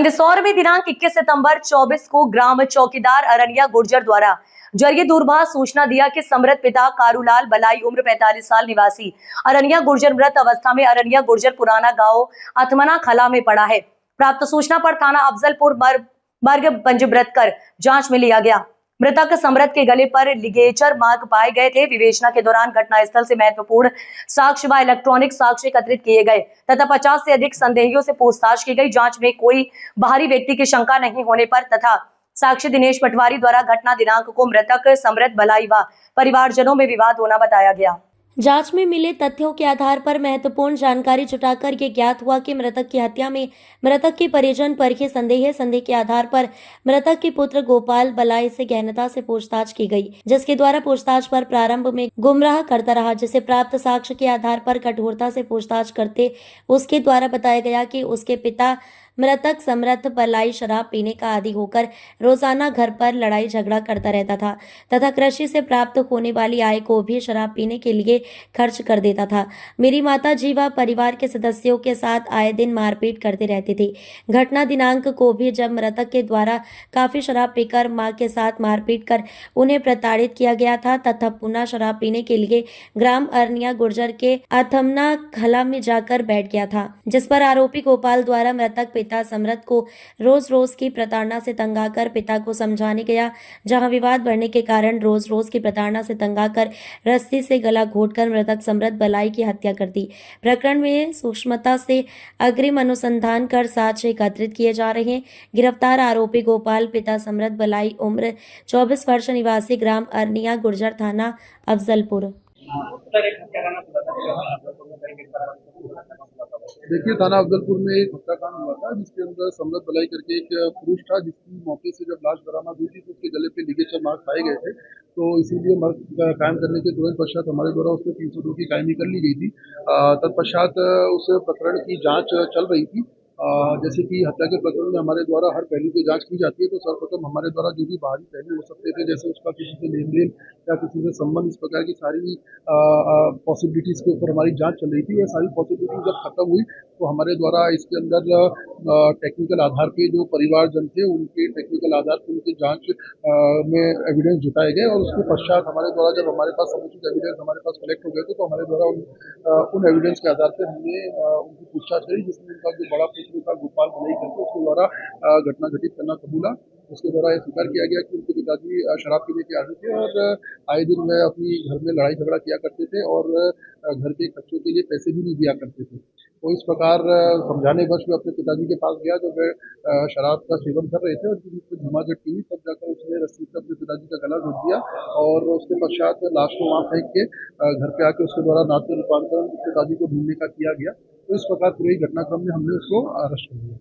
मंदसौर में दिनांक 21 सितंबर 24 को ग्राम चौकीदार अरनिया गुर्जर द्वारा जरिए दूरभाष सूचना दिया कि समृद्ध पिता कारूलाल बलाई उम्र 45 साल निवासी अरनिया गुर्जर मृत अवस्था में अरनिया गुर्जर पुराना गांव अथमना खला में पड़ा है। प्राप्त सूचना पर थाना अफजलपुर मर्ग पंजीकृत कर जांच में लिया गया। मृतक समृद्ध के गले पर लिगेचर मार्क पाए गए थे। विवेचना के दौरान घटनास्थल से महत्वपूर्ण साक्ष्य व इलेक्ट्रॉनिक साक्ष्य एकत्रित किए गए तथा 50 से अधिक संदेहियों से पूछताछ की गई। जांच में कोई बाहरी व्यक्ति की शंका नहीं होने पर तथा साक्षी दिनेश पटवारी द्वारा घटना दिनांक को मृतक समृद्ध बलाई व परिवारजनों में विवाद होना बताया गया। जांच में मिले तथ्यों के आधार पर महत्वपूर्ण जानकारी जुटाकर ये ज्ञात हुआ कि मृतक की हत्या में मृतक के परिजन पर ही संदेह के आधार पर मृतक के पुत्र गोपाल बलाई से गहनता से पूछताछ की गई, जिसके द्वारा पूछताछ पर प्रारंभ में गुमराह करता रहा, जिसे प्राप्त साक्ष्य के आधार पर कठोरता से पूछताछ करते उसके द्वारा बताया गया कि उसके पिता मृतक समृद्ध बलाई शराब पीने का आदी होकर रोजाना घर पर लड़ाई झगड़ा करता रहता था तथा कृषि से प्राप्त होने वाली आय को भी शराब पीने के लिए खर्च कर देता था। मेरी माता जी व परिवार के सदस्यों के साथ आए दिन मारपीट करते रहते थे। घटना दिनांक को भी जब मृतक के द्वारा काफी शराब पीकर मां के साथ मारपीट कर उन्हें प्रताड़ित किया गया था तथा पुनः शराब पीने के लिए ग्राम अरनिया गुर्जर के अथमना खला में जाकर बैठ गया था, जिस पर आरोपी गोपाल द्वारा मृतक पिता समृद्ध को रोज की प्रताड़ना से तंग आकर पिता को समझाने गया, जहां विवाद बढ़ने के कारण रोज की प्रताड़ना से तंग आकर रस्सी से गला घोटकर मृतक समृद्ध बलाई की हत्या कर दी। प्रकरण में सूक्ष्मता से अग्रिम अनुसंधान कर साक्ष्य एकत्रित किए जा रहे हैं। गिरफ्तार आरोपी गोपाल पिता समृद्ध बलाई उम्र 24 वर्ष निवासी ग्राम अरनिया गुर्जर थाना अफजलपुर। देखिए, थाना अफजलपुर में एक हत्याकांड हुआ था जिसके अंदर समृद्ध बलाई करके एक पुरुष था, जिसकी मौके से जब लाश बरामद हुई थी तो उसके गले पे लिगेचर मार्क पाए गए थे। तो इसीलिए मार्क कायम करने के तुरंत पश्चात हमारे द्वारा उसमें 302 की कायमी कर ली गई थी। तत्पश्चात उस प्रकरण की जांच चल रही थी। जैसे कि हत्या के प्रकरण में हमारे द्वारा हर पहलू की जांच की जाती है, तो सर्वप्रथम हमारे द्वारा जो भी बाहरी पहलू हो सकते थे, जैसे उसका किसी से लेन देन या किसी से संबंध, इस प्रकार की सारी पॉसिबिलिटीज के ऊपर हमारी जांच चल रही थी। यह सारी पॉसिबिलिटीज जब खत्म हुई तो हमारे द्वारा इसके अंदर टेक्निकल आधार पे जो परिवारजन थे उनके टेक्निकल आधार पर उनकी जांच में एविडेंस जुटाए गए और उसके पश्चात हमारे द्वारा जब हमारे पास समुचित एविडेंस हमारे पास कलेक्ट हो गए थे तो हमारे द्वारा उन एविडेंस के आधार पर हमने उनकी पूछताछ करी, जिसमें उनका जो बड़ा पुत्र था गोपाल बलाई करके उसके द्वारा घटना घटित करना कबूला। उसके द्वारा यह स्वीकार किया गया कि उनके पिताजी शराब पीने के आदी थे और आए दिन वह अपनी घर में लड़ाई झगड़ा किया करते थे और घर के खर्चों के लिए पैसे भी नहीं दिया करते थे। तो इस प्रकार समझाने वर्ष में अपने पिताजी के पास गया जब वह शराब का सेवन कर रहे थे और जब उसको झमाझट की, तब जाकर उसने रस्सी से अपने पिताजी का गला घोट दिया और उसके पश्चात लाश को वहाँ फेंक के घर पे आके उसके द्वारा नाते रूपांतरण पिताजी को ढूंढने का किया गया। तो इस प्रकार पूरे घटनाक्रम में हमने उसको अरेस्ट कर लिया।